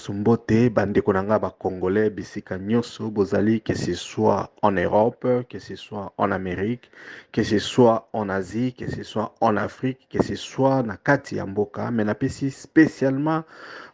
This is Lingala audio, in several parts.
nyonso mbote bandeko na nga ba congolais bisika nyonso bozali, que ce soit en Europe, que ce soit en Amérique, que ce soit en Asie, que ce soit en Afrique, que ce soit na kati ya mboka, mais napesi spécialement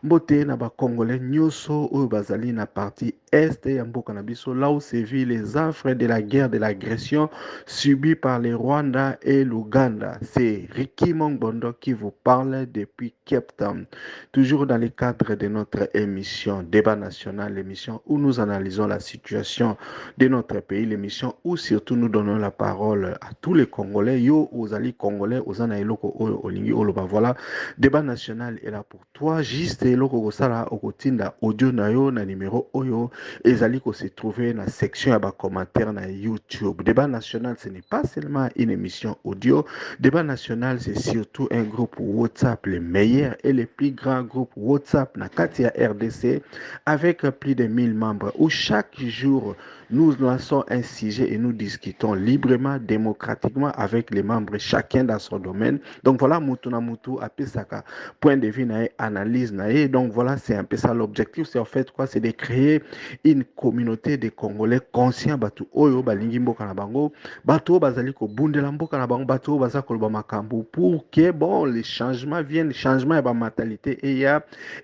mbote na ba congolais nyonso oyo bazali na partie est ya mboka na biso, là où sévit les affres de la guerre, de l'agression subie par les Rwanda et l'Ouganda. C'est Ricky Mongbondo qui vous parle depuis Cape Town, toujours dans le cadre de notre émission Débat national, l'émission où nous analysons la situation de notre pays, l'émission où surtout nous donnons la parole à tous les Congolais. Yo, Ozali Congolais, Ozana Eloko, Olingi, Oloba. Voilà, Débat national est là pour toi. Juste Eloko Osala, Okotinda, audio na yo, na numéro Oyo, Ezali ko se trouver na section à commentaire na YouTube. Débat national, ce n'est pas seulement une émission audio. Débat national, c'est surtout un groupe WhatsApp, les meilleurs et les plus grands groupes WhatsApp na Katia RDC, avec plus de 1000 membres, où chaque jour, nous lançons un sujet et nous discutons librement, démocratiquement avec les membres, chacun dans son domaine. Donc voilà, Mutuna Mutu, Apesaka, point de vue, nae, analyse, nae. Donc voilà, c'est un peu ça l'objectif. C'est en fait quoi? C'est de créer une communauté de Congolais conscients, Batu Oyo, Balingi Mboka na bango, Batu Bazali ko Bundela Mboka na bango, Batu Baza Kolba Makambu, pour que bon, les changements viennent, les changements et la mentalité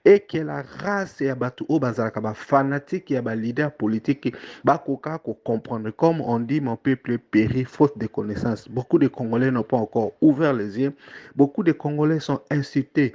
et que la race et Batu Bazala Kaba fanatique et ba leader politique, Bakoka ko comprendre. Comme on dit, mon peuple périt faute de connaissances. Beaucoup de Congolais n'ont pas encore ouvert les yeux. Beaucoup de Congolais sont insultés,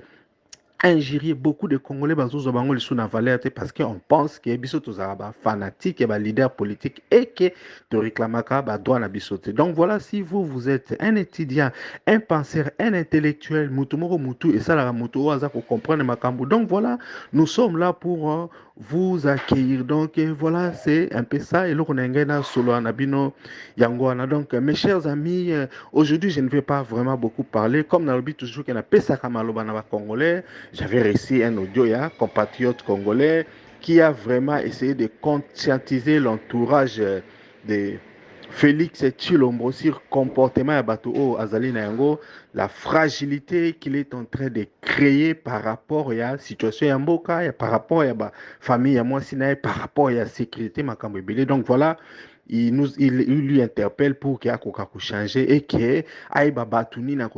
injurier. Beaucoup de Congolais bazozo bango lisu na valeur parce qu'on pense que biso tozala ba fanatique et ba leader politique et que te réclamaka ba droit na biso te. Donc voilà, si vous êtes un étudiant, un penseur, un intellectuel, mutu moko mutu et ça la mutu oza ko comprendre makambu. Donc voilà, nous sommes là pour vous accueillir. Donc voilà, c'est un peu ça et l'on a solo anabino yangoana. Donc mes chers amis, aujourd'hui je ne vais pas vraiment beaucoup parler comme dans le but toujours qu'il y a pesa kamaloba na ba Congolais. J'avais reçu un audio, un compatriote congolais qui a vraiment essayé de conscientiser l'entourage de Félix Tshilombo sur le comportement de Bato Azali Nayango, la fragilité qu'il est en train de créer par rapport à la situation de Mboka, par rapport à la famille de Mwasinae, par rapport à la sécurité Makambebele. Donc voilà, il lui interpelle pour qu'il y ait changer et que Aïba Batouni na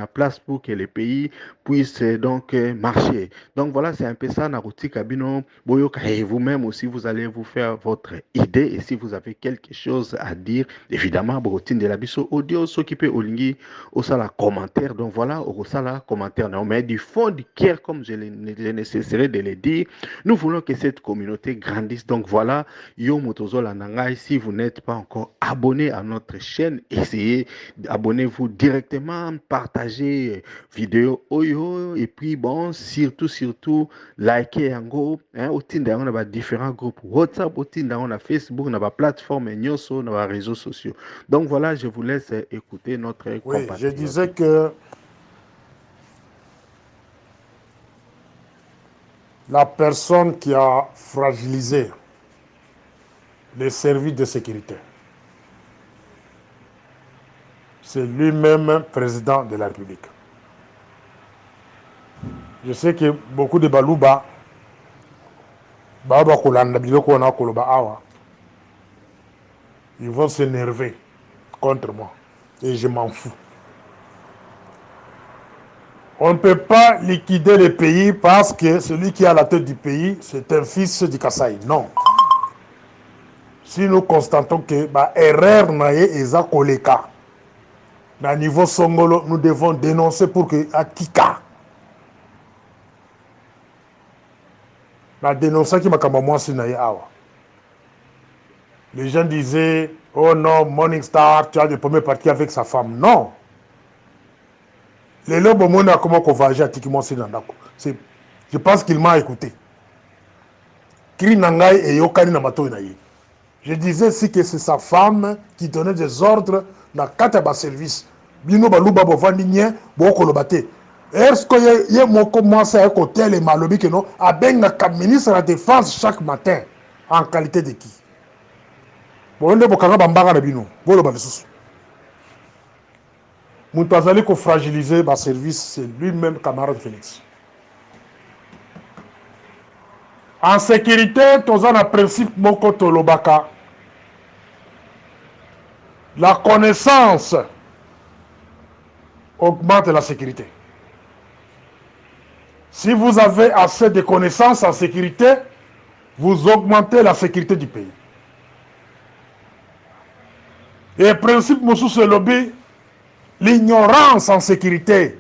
place pour que le pays puisse donc marcher. Donc voilà, c'est un peu ça, Naruti Kabino, Boyoka, et vous-même aussi, vous allez vous faire votre idée. Et si vous avez quelque chose à dire, évidemment, Borotine de la Bisso audio, s'occuper Olingi, au sala commentaire. Donc voilà, au sala commentaire. Non, mais du fond du cœur, comme je nécessaire de le dire, nous voulons que cette communauté grandisse. Donc voilà, Yo Motozo Lanangai, si vous n'êtes pas encore abonné à notre chaîne, essayez abonnez-vous directement, partagez vidéo Oyo, et puis bon, surtout, likez Yango, hein, au Tinder, on a différents groupes WhatsApp, au Tinder, on a Facebook, on a plateforme Nyoso, on a réseaux sociaux. Donc voilà, je vous laisse écouter notre Oui, compatriote. je disais que la personne qui a fragilisé les services de sécurité, c'est lui-même président de la République. Je sais que beaucoup de Balouba, ils vont s'énerver contre moi. Et je m'en fous. On ne peut pas liquider le pays parce que celui qui est à la tête du pays, c'est un fils du Kasaï. Non. Si nous constatons que erreur naye eza koleka na niveau songolo, nous devons dénoncer pour que akika. La dénoncer qui m'a mwasi naye awa. Les gens disaient, oh non, Morning Star, tu as des premiers parties avec sa femme. Non. Les lobes au monde a comment converger à Tiki Mwasi Nandako. Je pense qu'il m'a écouté. Kiri Nangai et Yokani Namato Naye. Je disais si que c'est sa femme qui donnait des ordres dans quatre services. Bino baluba bovandi nye boko lobate. Est-ce que y a mon commencé à côté les malobi que non a benga comme ministre de la défense chaque matin en qualité de qui? Bon on est bokanga bambanga na bino. Bolo balisusu. Mutu azali ko fragiliser ba service, c'est lui-même camarade Félix. En sécurité, toza na principe moko tolobaka. La connaissance augmente la sécurité. Si vous avez assez de connaissances en sécurité, vous augmentez la sécurité du pays. Et le principe mosusu elobi, l'ignorance en sécurité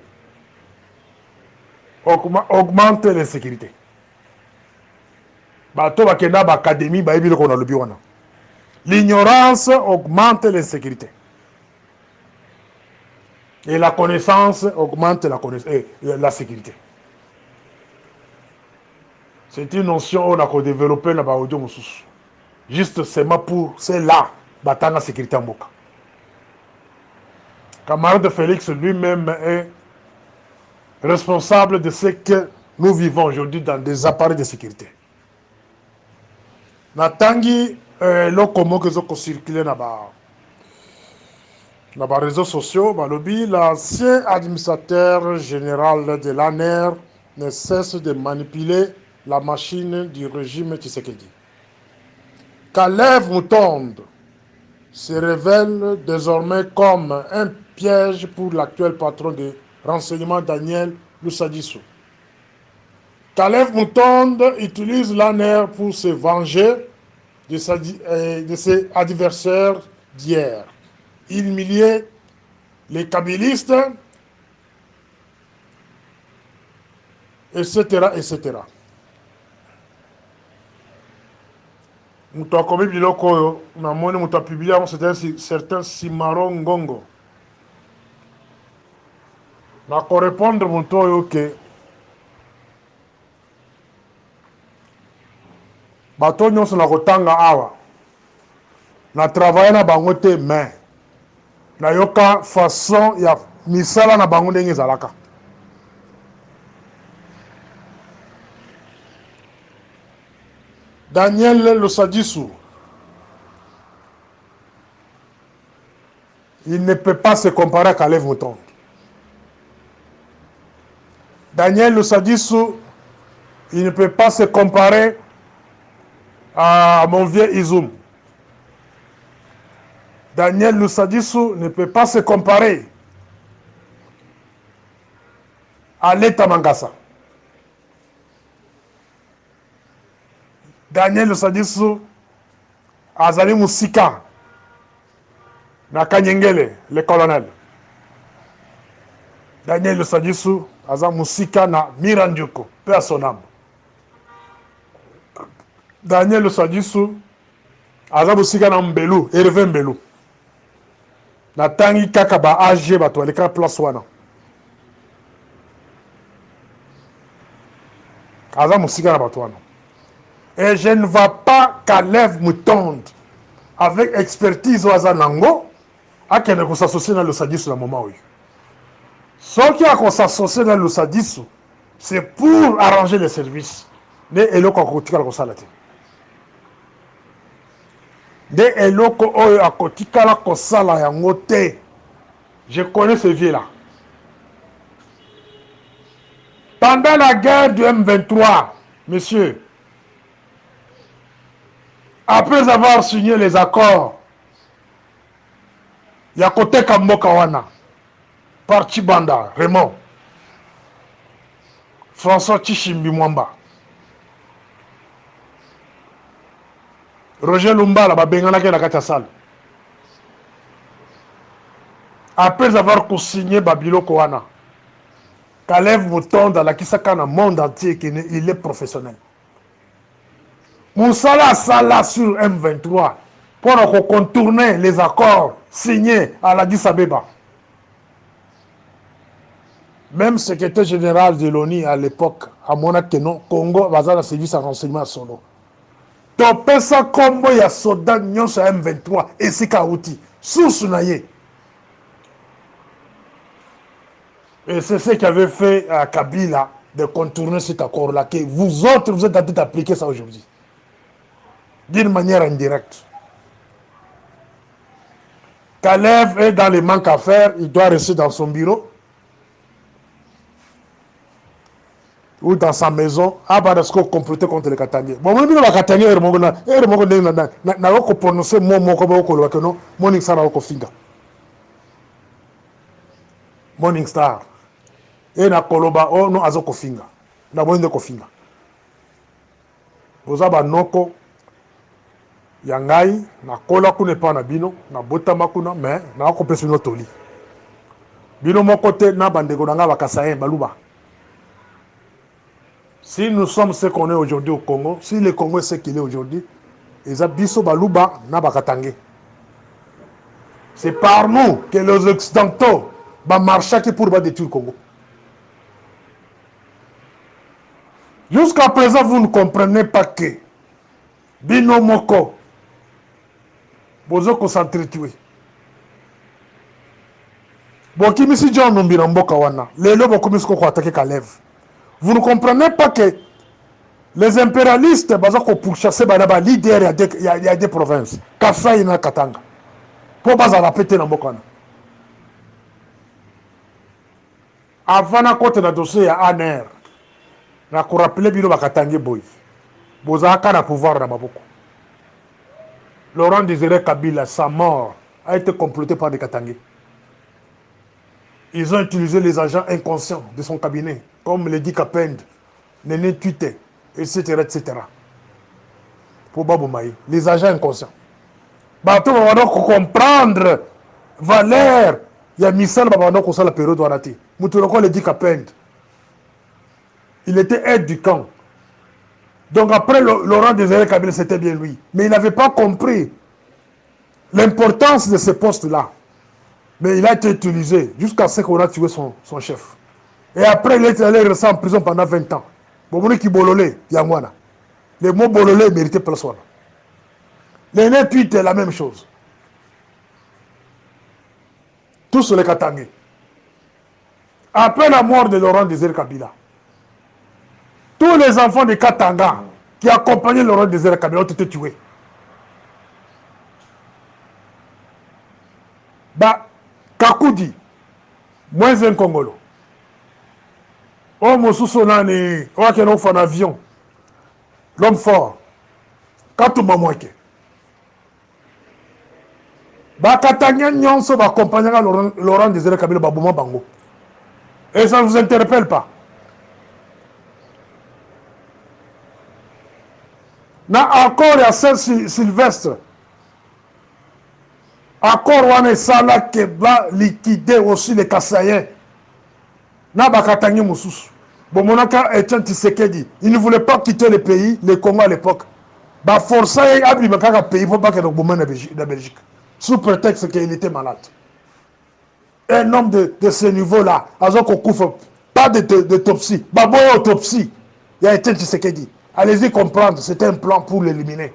augmente l'insécurité. Bato bakenda ba académie ba yebi ko na lobi wana. L'ignorance augmente l'insécurité. Et la connaissance augmente la sécurité. C'est une notion qu'on a développée dans l'audio mosusu. Juste seulement pour cela, batanga sécurité en boka. Camarade Félix lui-même est responsable de ce que nous vivons aujourd'hui dans des appareils de sécurité. Natangi lokomo que zoko circuler na ba réseaux sociaux, balobi, l'ancien administrateur général de l'ANER ne cesse de manipuler la machine du régime Tshisekedi. Kalev Moutonde se révèle désormais comme un piège pour l'actuel patron de renseignement Daniel Lusadisu. Kalev Moutonde utilise l'ANER pour se venger de ses adversaires d'hier. Il humiliait les kabylistes, etc., etc. Mutu akomi biloko oyo namoni mutu apublie yango c'est un certain Simaro Ngongo. Nakorépondre mutu oyo ke bato nyonso nakotanga awa na travaille na bango te mais nayoka façon ya misala na bango ndenge ezalaka. Daniel Lusadisu, il ne peut pas se comparer à Kalev Moutonde. Daniel Lusadisu, il ne peut pas se comparer à mon vieux Izoum. Daniel Lusadisu ne peut pas se comparer à Leta Mangasa. Daniel Lusadisu azali musika na Kanyengele, le colonel. Daniel Lusadisu aza musika na Mirandioko, paix à son âme. Daniel Lusadisu aza musika na Mbelu, Hervé Mbelu. Na tangi kaka ba AG bato aleka place wana. Aza musika na bato wana. Et je ne vois pas Kalev Moutonde avec expertise au Azanango à qui ne s'associer dans le Lusadisu à un moment où. Ce qui a s'associer dans le Lusadisu, c'est pour arranger les services. De eloko akotika la salate. De eloko oyo akotika la kosala yango te. Je connais ce vieux-là. Pendant la guerre du M23, monsieur, après avoir signé les accords, Yakote Kamboka wana, par Chibanda, Raymond, François Tshishimbi Mwamba, Roger Lumbala, Babengana na kati salle. Après avoir signé Babilo Kowana, Kalev Moutonde la kisaka na monde entier qu'il est professionnel. Moussala Sala sur M23 pour contourner les accords signés à l'Addis Abeba. Même secrétaire général de l'ONU à l'époque, à Monaco, Congo, Bazar service à renseignement solo. Topesa Kombo ya soldat nyonso M23 et Sika Outi. Source naye. Et c'est ce qu'avait fait à Kabila de contourner cet accord-là. Que vous autres, vous êtes en train d'appliquer ça aujourd'hui. D'une manière indirecte. Kalev est dans les manques à faire, il doit rester dans son bureau. ou dans sa maison, Abadasko comploté contre les Katangais. Bon, moi, je Katangais, je prononcer mon mot comme au Morning Star au Kofinga. Morning Star. Et na Koloba, oh non, Azo Kofinga. Na Moinde Kofinga. Vous avez noko, yangai, na kola kune pa na bino, na bota makuna, mais na kopesi no toli. Bino mon côté, na bandeko na nga bakasayen, baluba. Si nous sommes ce qu'on est aujourd'hui au Congo, si le Congo est ce qu'il est aujourd'hui, les abisso baluba na bakatangé. C'est par nous que les occidentaux va marcher pour détruire le Congo. Jusqu'à présent, vous ne comprenez pas que Bino Moko, vous s'entretuer. Bokimisi John Numbiramboka wana, les lobes comme ce attaqué Kalev. Vous ne comprenez pas que les impérialistes ont pourchassé les leaders il y a des provinces. Kasai na Katanga. Pour baza la péter dans Bokana. Avant na côté na dossier à ANR. Na ko rappeler bino bakatangi boy. Bozaka na pouvoir na maboko. Laurent Désiré Kabila, sa mort a été complotée par des Katangais. Ils ont utilisé les agents inconscients de son cabinet, comme Lady Kapend, Néné Tuité, etc., etc. Pour Baboumaï, les agents inconscients. Bateau va donc comprendre valeur. Il y a Missal Babando qui a la période Warati. Moutouroko Lady Kapend. Il était aide du camp. Donc après, Laurent Désiré Kabila, c'était bien lui. Mais il n'avait pas compris l'importance de ce poste-là. Mais il a été utilisé jusqu'à ce qu'on a tué son chef. Et après, il est allé rester en prison pendant 20 ans. Bomouni qui bololé, Yangwana. Le mot bololé méritait plus soin. L'aîné tweet est la même chose. Tous sur les Katangais. Après la mort de Laurent Désiré Kabila, tous les enfants de Katanga qui accompagnaient Laurent Désiré Kabila ont été tués. Bah, Kakoudi, moins un Congolo. Oh, mon sous-sonani, on a un avion. L'homme fort. Katouma Mouake. Bah, Katanga Nyonso va accompagner Laurent Désiré Kabila Babouma Bango. Et ça ne vous interpelle pas. Na encore il y a Saint-Sylvestre. Accord wana sala que va liquider aussi les Kassaïens. Na bakatangi mususu. Bomonaka Etienne Tshisekedi, il ne voulait pas quitter le pays, le Congo à l'époque. Ba força abri makaka pays pour pas que le bombe na Belgique. Sous prétexte qu'il était malade. Un homme de ce niveau-là, azoko kufa pas d'autopsie. Baboya autopsie. Il y a Etienne Tshisekedi. Allez-y comprendre, c'était un plan pour l'éliminer.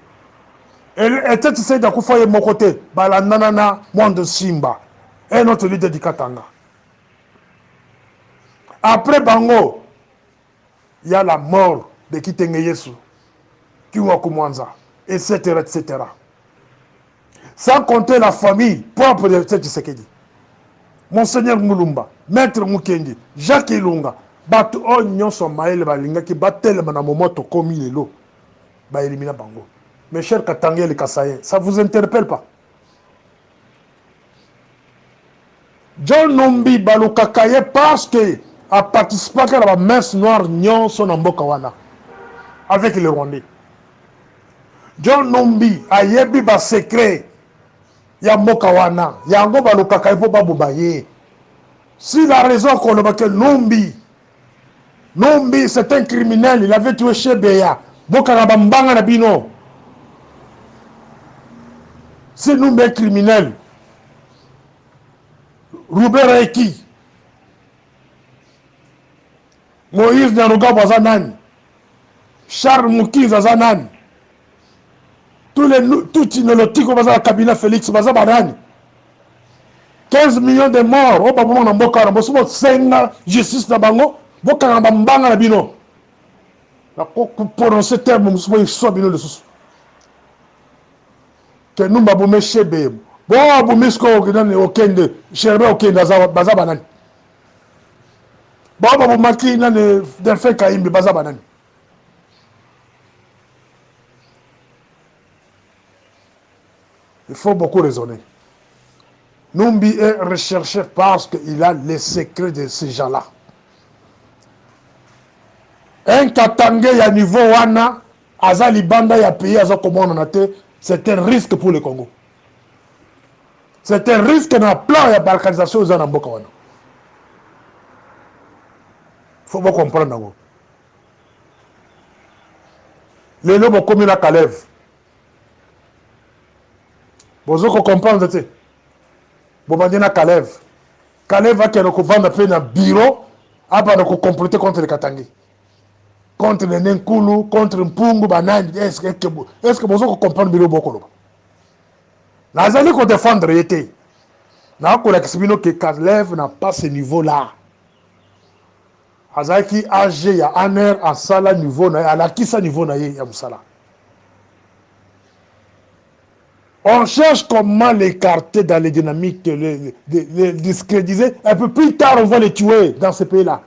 Et Etienne Tshisekedi a kufa de mon côté, balanana Mwando Simba, un autre leader du Katanga. Après Bango, il y a la mort de Kitenge Yesu, Kiwaku Mwanza, etc., etc. Sans compter la famille propre de Etienne Tshisekedi. Monseigneur Moulumba, Maître Mukendi, Jacques Ilunga, Batu Onyon Somaël Balinga qui battent le Manamomoto comme il est l'eau. Ba élimina Bango. Mes chers Katangais et Kassaïens, ça ne vous interpelle pas? John Numbi Balukakaye parce que a participé à la messe noire Nyon Sonambokawana avec les Rwandais. John Numbi a yebi ba secret ya Mokawana, yango Balukakaye po babubaye. Si la raison qu'on le que Numbi c'est un criminel, il avait tué chez Beya. Bokarabambanga Nabino. Si Numbi est criminel, Robert Reiki, Moïse Naruga Bazanan, Charles Mouki Zazanan, tout inolotique au bazar cabinet Félix Bazabanani. 15 millions de morts, au Babou Namboka, Bosumo Senga, justice Nabango, Bokarabambanga Nabino. Pour ce terme, nous sommes soit bino le sous. Que nous baboume chebe. Bon, baboume ce qu'on a au Kende, Cherbe au Kende, Bazabanan. Baba Boumaki, Delphin Kaïmbe, Baza Banani. Il faut beaucoup raisonner. Numbi est recherché parce qu'il a les secrets de ces gens-là. Un Katangé, il y a niveau Wana, Azali Banda, il y a pays, c'est un risque pour le Congo. C'est un risque dans le plan de balkanisation aux Anamboka Wana. Il faut beaucoup comprendre. Les lobes ont commis la Kalev. Vous avez comprendre, c'est bon, maintenant, Kalev. Kalev va qu'il vendre un bureau avant de comploter contre les Katangé. Contre les Nenkulu, contre Mpungu, Banani. Est-ce que vous avez compris le bureau Bokolo? Nazali qu'on défendre était. N'a pas que Kalev n'a pas ce niveau-là. Azaki âgé, il y a un air à Sala niveau, à la qui ça niveau na y a Moussala. On cherche comment l'écarter dans les dynamiques, les discrédiser. Un peu plus tard, on va les tuer dans ce pays-là.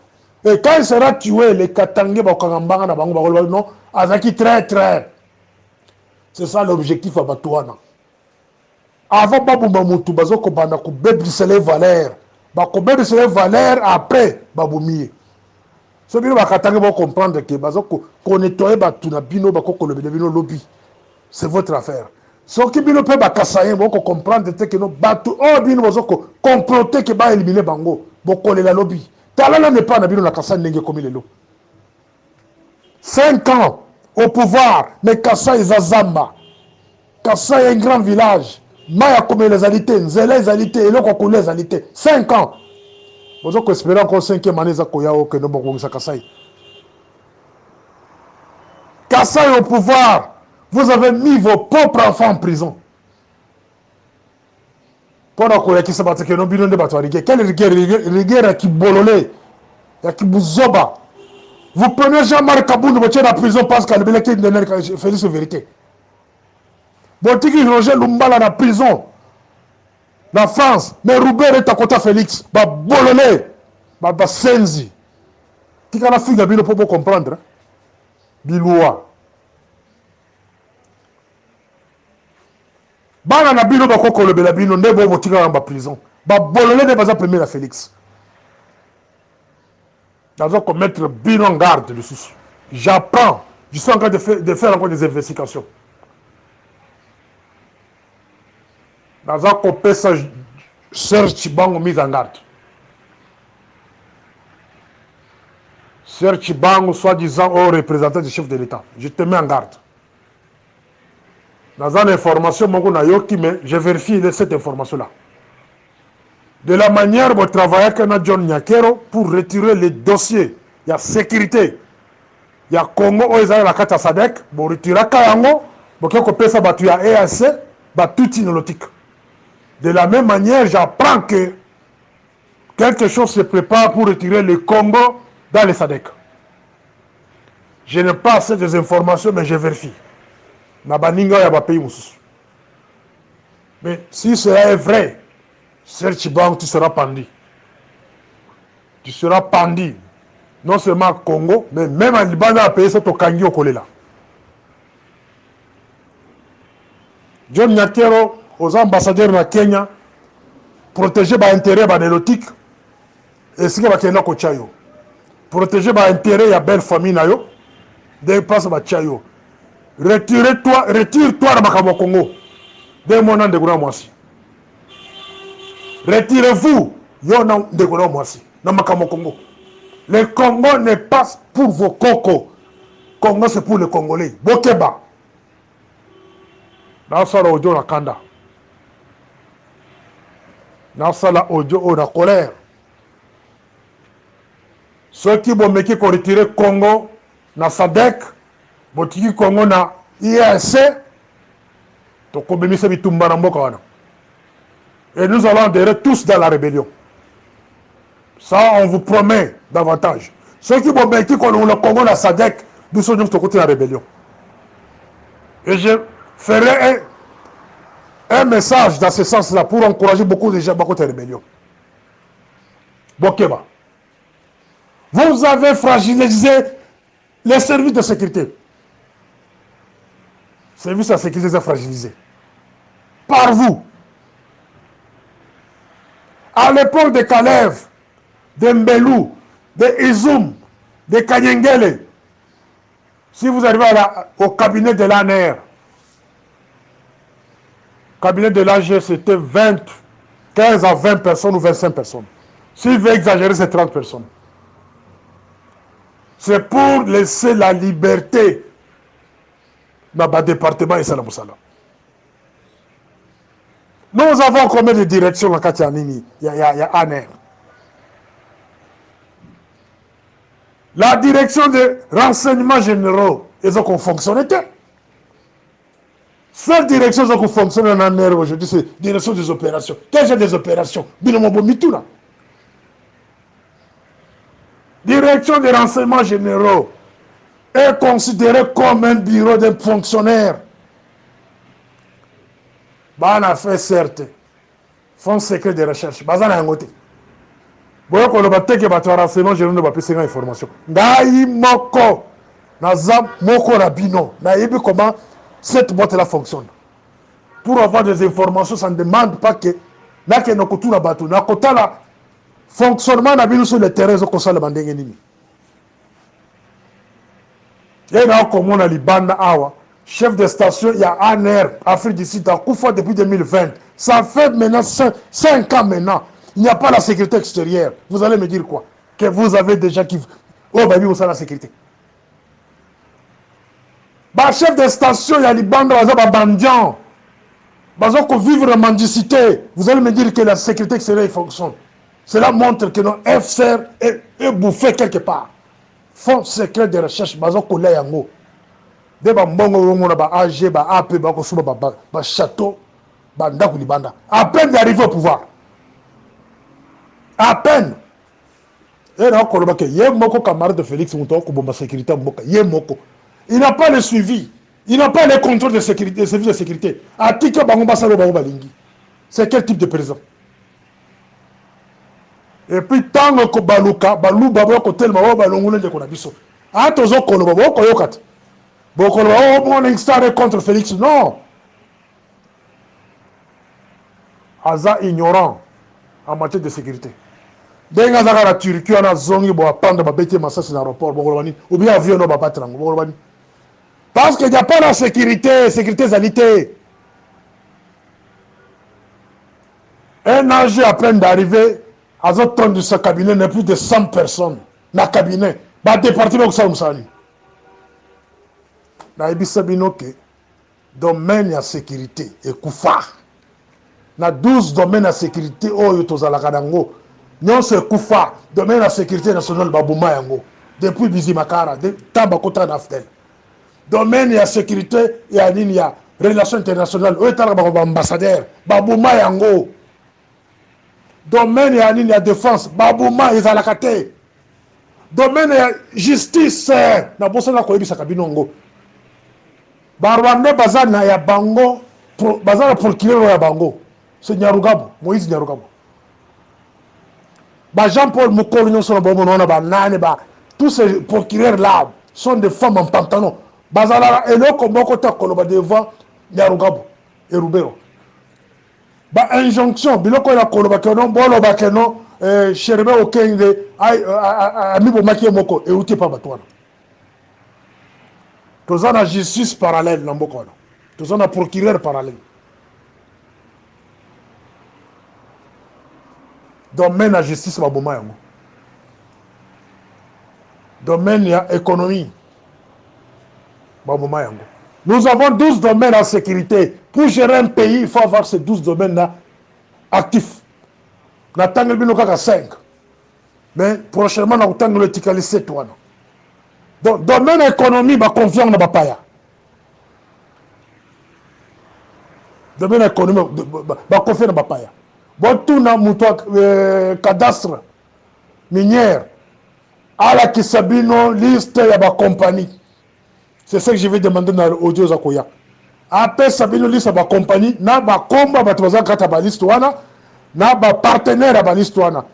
Et quand il sera tué, les Katangé, non, Azaki très. C'est ça l'objectif à Batouana. Avant Babouba Moutou, Bazoko Banda, ko bébrisser les valeurs. Ko bébrisser les valeurs après Baboumi. Ce que Katangé va comprendre que Bazoko, qu'on nettoie Batouna Bino, Bakoko Lobino Lobby. C'est votre affaire. Ce qui bino peut bakasaye boko comprendre que no batu oh bino bozoko comploter que ba éliminer bango boko la lobby talala n'est pas na bino na kasa ndenge comme lelo 5 ans au pouvoir mais kasa izazamba kasa est un grand village maya comme les alités nzela les alités et loko ko les alités 5 ans bozoko espérer encore 5e année za koyao que no bongo sa kasa au pouvoir. Vous avez mis vos propres enfants en prison. Pendant que qui se bat que non bino de batouarigué. Quelle rigueur qui bololé, qui bouzoba. Vous prenez Jean-Marc Kabou de votre en prison parce qu'elle est de Félix vérité. Botiki Roger Lumbala en prison. En France, mais Roubaix est à côté Félix. Bah bololé, bah senzi. Qui a la fille de bino pour comprendre. Biloua. Bana na bino bakoko lobela bino nde bo botika en prison. Ba bololé ne baza premier la Félix. Nous allons mettre bino en garde dessus. J'apprends. Je suis en train de faire encore des investigations. Nous allons couper ça. Serge Chibango mise en garde. Serge Chibango, soi-disant, au représentant du chef de l'État. Je te mets en garde. Dans une information, mais je vérifie cette information-là. De la manière dont travaille John Nyakero pour retirer les dossiers, il y a sécurité. Il y a Congo, il y a la carte SADC, pour retirer Kayango, pour que ça battu à EAC, tout inolotique. De la même manière, j'apprends que quelque chose se prépare pour retirer le Congo dans les SADC. Je n'ai pas assez des informations, mais je vérifie. Mais si cela est vrai, Serge Bank, tu seras pendu. Tu seras pendu. Non seulement au Congo, mais même en Liban, à payer ce Kangi au Kolela. John Nyakero, aux ambassadeurs de Kenya, protéger les intérêts nélotiques, et ce qui va être au Tchayo. Protéger les intérêts de la belle famille, des passes à Tchayo. Retire-toi dans Makamo Congo. Dès mon an de Gouna Moissi. Retirez-vous, Yon de Gouna Moissi, dans Makamo Congo. Le Congo n'est pas pour vos cocos. Congo, c'est pour les Congolais. Bokeba. Dans ça, l'audio, la Kanda. Dans ça, l'audio, on a colère. Ceux qui vont mettre qu'on retire Congo, dans SADC, Botiki Congo na IAC, et nous allons adhérer tous dans la rébellion. Ça, on vous promet davantage. Ceux qui vont mettre le Congo na SADC, nous sommes de côté de la rébellion. Et je ferai un message dans ce sens-là pour encourager beaucoup de gens à côté de la rébellion. Bokeba. Vous avez fragilisé les services de sécurité. Les services de sécurité sont fragilisés. Par vous. À l'époque de Kalev, de Mbelou, de Izoum, de Kanyengele, si vous arrivez au cabinet de l'ANR, cabinet de l'AG, c'était 15 à 20 personnes ou 25 personnes. S'il veut exagérer, c'est 30 personnes. C'est pour laisser la liberté dans le département et ça. Nous avons combien de directions dans Katianini? Il y a ANR. La direction des renseignements généraux, ils ont fonctionné. Seule direction qui fonctionne en ANR aujourd'hui, c'est la direction des opérations. Quel genre des opérations? Direction des renseignements généraux est considérée comme un bureau d'un fonctionnaire. On a fait certes. Fonds secret de recherche. On a un côté. Si on a un renseignement général, on a fait information. Ndaï moko. Nazam moko rabino. Naïbi comment cette boîte-là fonctionne. Pour avoir des informations, ça ne demande pas que là que nous coutu na bateau. Na kota la fonctionnement na bino sur le terrain zo kosa le bandenge nini. Et là comme on a libanda awa, chef de station il y a ANR Afrique du Sud à Koufa depuis 2020. Ça fait maintenant 5 ans maintenant. Il n'y a pas la sécurité extérieure. Vous allez me dire quoi? Que vous avez des gens qui oh bah oui, vous avez la sécurité. Bah chef de station il y a libanda ba bandian. Pour vivre en mendicité, vous allez me dire que la sécurité extérieure fonctionne. Cela montre que nos FCR est bouffé quelque part. Fonds secret de recherche, bazoko la yango. De ba mbongo rongo na ba AG, ba AP, ba kosuba ba château, ba ndaku libanda. À peine d'arriver au pouvoir. À peine. Et là, on a yé moko camarade de Félix Mouton ko bomba sécurité mboka. Yé moko. Il n'a pas le suivi. Il n'a pas les contrôles de sécurité, des services de sécurité. Atika Bangomba Salo Bango Balingi. C'est quel type de président? Et puis, tant que Baluka, Balou Babo Kotel Mao Balongule de Konabiso. Ah, Tozo Kono Babo Koyokat. Bokolo, on est contre Félix. Non. Aza ignorant en matière de sécurité. Dès que la Turquie, on a zongi pour apprendre à bêter Massa sur l'aéroport, ou bien avion, on va pas battre. Parce qu'il n'y a pas la sécurité, sécurité sanitaire. Un âge à peine d'arriver, à ce de ce cabinet, il y a plus de 100 personnes dans le cabinet. Le département de Saoumsani. Dans le domaine de sécurité et Koufa. Dans 12 domaines de sécurité, non, c'est Koufa, domaine de sécurité nationale, Babouma Yango. Depuis Bizimakara, de Tabakota Naftel. Domaine de sécurité, il y a relations internationales, il y a ambassadeur, Babouma Yango. Domaine il y a défense, Babouma Izalakate. Domaine de justice, na bossa na koyebi sakabinongo. Barwande bazana ya bango, bazana procureur ya bango. C'est Nyarugabo, Moïse Nyarugabo. Jean-Paul Moukolo, tous ces procureurs là sont des femmes en pantalon. Bazala et le Komokota Koloba devant Nyarugabo et Rubero. Injonction, biloko la Koloba Kenon, Bolo Bakeno, Cherbe Okenge, Amibo Makie Moko, et Outi Pabatouana. Tous en a justice parallèle dans Bokona. Tous en a procureur parallèle. Domaine de la justice, domaine de l'économie. Nous avons 12 domaines en sécurité. Pour gérer un pays, il faut avoir ces 12 domaines-là actifs. Nous avons 5. Mais prochainement, nous avons le Tikali 7. Donc, domaine de l'économie, nous confions dans Bapaya. Domaine de l'économie, nous confions dans Bapaya. Botuna Moutoua cadastre minière à la Kisabino liste ya ba compagnie. C'est ce que je vais demander dans l'audio Zakoya. Après Sabino liste ya ba compagnie, na ba komba ba toza kata ba liste wana, na ba partenaire ba liste wana.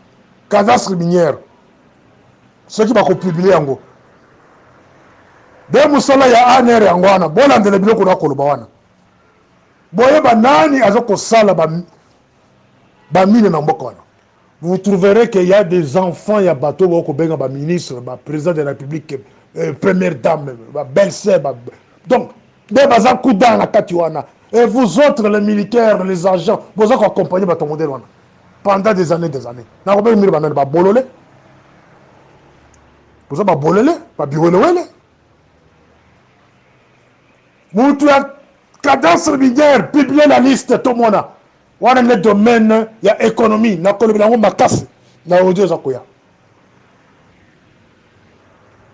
Cadastre minière. ceux qui vont publier en gros. Dès musala ya ANR yango wana bolandela biloko na koloba wana boyeba nani azokosala bamine na mboka wana. Vous trouverez qu'il y a des enfants, il y a bateau, il y a ministre, président de la République, première dame, belle-sœur. Donc, des bazar koudan la katiwana. Et vous autres, les militaires, les agents, vous avez accompagné votre modèle pendant des années, des années. Vous avez bololé. Vous avez bololé, pas biololé. Vous avez cadence régulière, publier la liste, tout le monde. Dans le domaine, il y a économie, il y a makasi, il y a audio zakoya.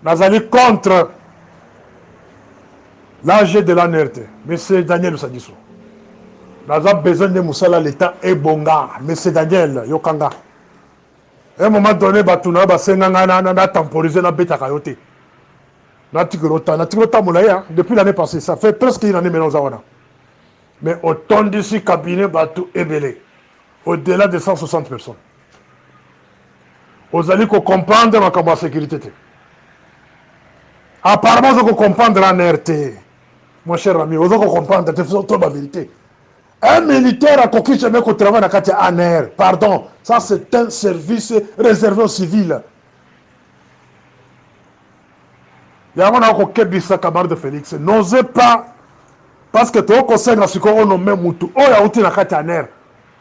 Nous allons contre l'AG de l'ANRT, M. Daniel Sadiso. Nous avons besoin de Moussala, l'État est bonga, M. Daniel Yokanga. À un moment donné, Batuna a temporisé la bêta kayote. Depuis l'année passée, ça fait presque une année maintenant. Mais autant d'ici cabinet Batou Ebele, au-delà de 160 personnes. Vous allez comprendre ma sécurité. Apparemment, vous allez comprendre la NRT. Mon cher ami, vous allez comprendre la vérité. Un militaire a conquis jamais qu'au travail dans la ANR. Pardon, ça c'est un service réservé aux civils. Il y a un kebisa camarade de Félix. N'osez pas. Parce que tu as conseillé à ce qu'on nomme Moutou. Oh, il y a outil na kataner.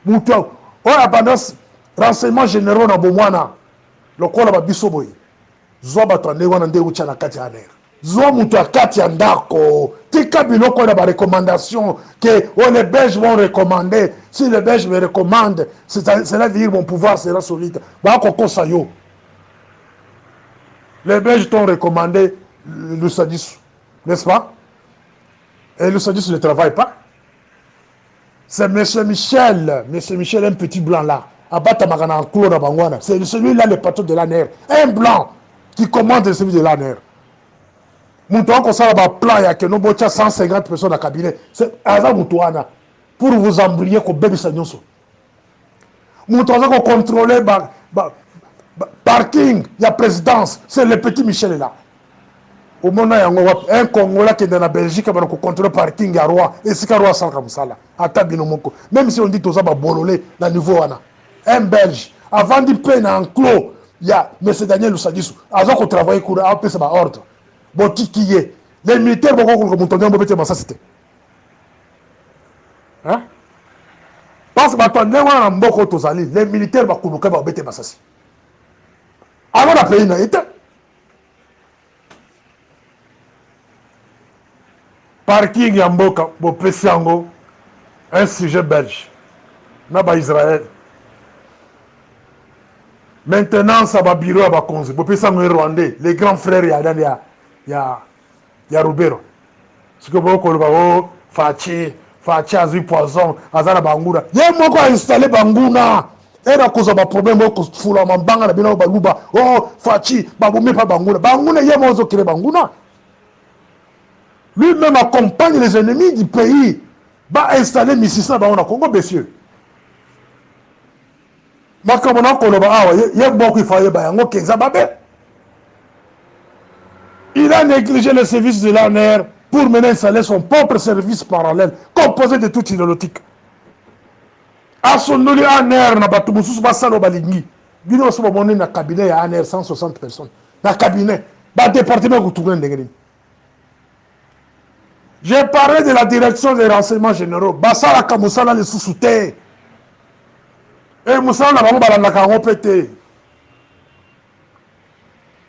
Moutou. Oh, il y a renseignements généraux na Bomwana. Le quoi là, bisoboy. Zoba to newa nande outil na kataner. Zoba Moutou a katiandako. Tika biloko na ba recommandation que oh, les Belges vont recommander. Si les Belges me recommandent, cela veut dire mon pouvoir sera solide. Bah, koko sayo. Les Belges t'ont recommandé le sadisme. N'est-ce pas? Et le sadisme ne travaille pas. C'est M. Michel, un petit blanc là. C'est celui-là le patron de l'ANR. Un blanc qui commande le service de l'ANR. Mouton comme ça, plan, il y a que nous 150 personnes dans le cabinet. C'est Aza Moutouana. Pour vous embrouiller comme bébé Sagnonso. Mouton qu'on contrôle parking, il y a présidence. C'est le petit Michel là. Au moment où un Congolais qui est dans la Belgique va contrôler le parking à Roi et c'est Roi sans comme ça là. Même si on dit tout ça va bololé dans le niveau un Belge avant de payer en clos, il y a M. Daniel Oussadissou. Avant qu'on travaille pour appeler ça ordre. Bon qui est les militaires vont qu'on monter en bête ça c'était. Hein? Parce que maintenant on a beaucoup de les militaires vont qu'on va bête ça. Avant la pays n'a été. Parking Yamboka, Bopesiango, un sujet belge. Naba Israël. Maintenant, ça va bureau à Bakonzi. Bopesiango est rwandais. Les grands frères, il y a Roubero. Ce que vous avez Fachi Azui Poison, Azara Bangouna. Il y a un qui installé Bangouna. Et là, cause de problème, Foula Mambanga, la Bina Baluba. Oh, Fachi, Baboumé pas Bangouna. Bangouna, il y a un qui est Bangouna. Lui-même accompagne les ennemis du pays. Va installer Mississina dans le Congo, messieurs. Il a négligé le service de l'ANR pour mener installer son propre service parallèle, composé de toute idéologique. À son nom, l'ANR n'a pas tout le monde. Il a un cabinet à ANR 160 personnes. Dans le cabinet, dans le département, vous tournez. J'ai parlé de la direction des renseignements généraux. Bassala Kamoussala les sous-soutés. Et Moussala n'a pas pété.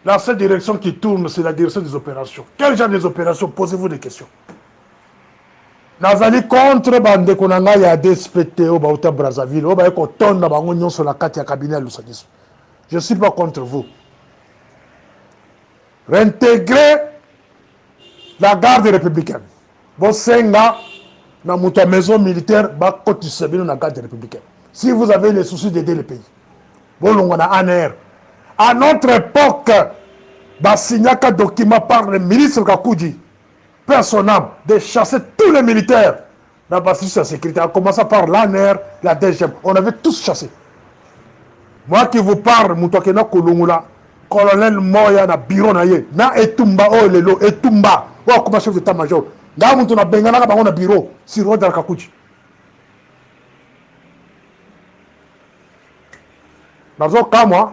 La seule direction qui tourne, c'est la direction des opérations. Quel genre des opérations? Posez-vous des questions. Nazali contre Bande Konanga, il y a des SPT au Baouta Brazzaville. Au Baouta Koton, Bangon sur la carte, il y a cabinet à l'Oussadis. Je ne suis pas contre vous. Réintégrer la garde républicaine. Bon, c'est dans notre maison militaire, dans la garde républicaine. Si vous avez les soucis d'aider le pays, bon, on a ANR. À notre époque, il signé un document par le ministre Kakoudji, personnel, de chasser tous les militaires dans la sécurité, en commençant par l'ANR, la DGM. On avait tous chassé. Moi qui vous parle, Moutouakena Kolungula, colonel moya na bureau na ye na etumba oyo lelo etumba oyo akoma chef d'état major ngaa mutu nabenganaka bango na bureau sur ordre kakuchi nazokamwa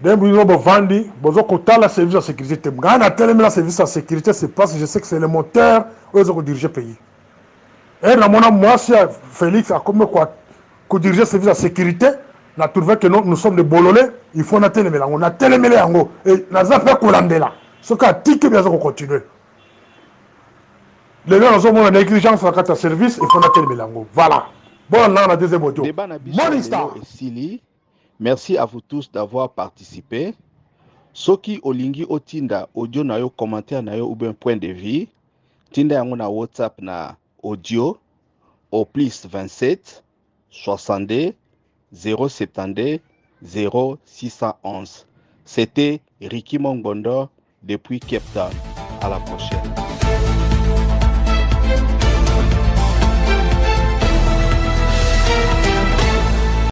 nde bino bovandi bozokotala service ya sécurité te ngai natelemi na service ya sécurité c'est parce que je sais que c'est le moteur oyo ezokodirige pays e namona mwasi ya félix akomi kodirige service ya sécurité na trouvé que nous sommes de bololé il faut natelemela yango natelemele yango e naza mpe kolambela soki atiki mpe aza kocontinue lelo nazomona négligence na kati ya service il faut natelemela yango voilà bon nanga na deuxième audio Monista merci à vous tous d'avoir participé soki olingi otinda audio na yo commentaire na yo ou bien point de vue tinda yango na WhatsApp na audio au plus 27 62 072 0611. C'était Ricky Mongbondo depuis Cape Town. À la prochaine.